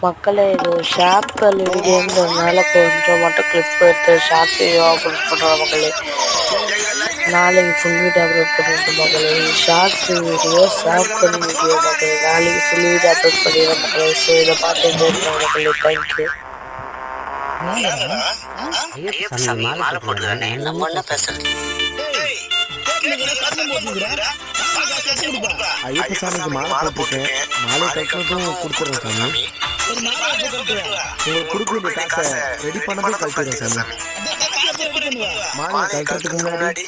மக்களே இது ஷார்ட் கல் வீடியோன்றதுனால கொஞ்சம் மட்டும் கிளிப் எடுத்து ஷார்ட் வீடியோ அப்லோட் பண்ணுறோம் மக்களே. நாளைக்கு ஃபுல் வீடியோ அப்லோட் பண்ணிடுறோம் மக்களே. ஷார்ட்ஸ் வீடியோ ஷார்ட் கல் வீடியோ மக்களே. நாளைக்கு ஃபுல் வீடியோ அப்லோட் பண்ணிடுறோம் மக்களே. ஸோ இதை பார்த்து என்ஜாய் பண்ணுங்க மக்களே. தேங்க்யூ. மாலை போட்டுதானே நம்ம என்ன பேசுறது? ஐயப்ப சாமிக்கு மாலை போட்டுருக்கேன். மாலை கட்டணத்தும் கொடுத்துறேன் சாமி. உங்களுக்கு கொடுக்க வேண்டிய காசை ரெடி பண்ணதும் கட்டிடுறேன் சாமி. மாலை கட்டுறதுக்கு முன்னாடி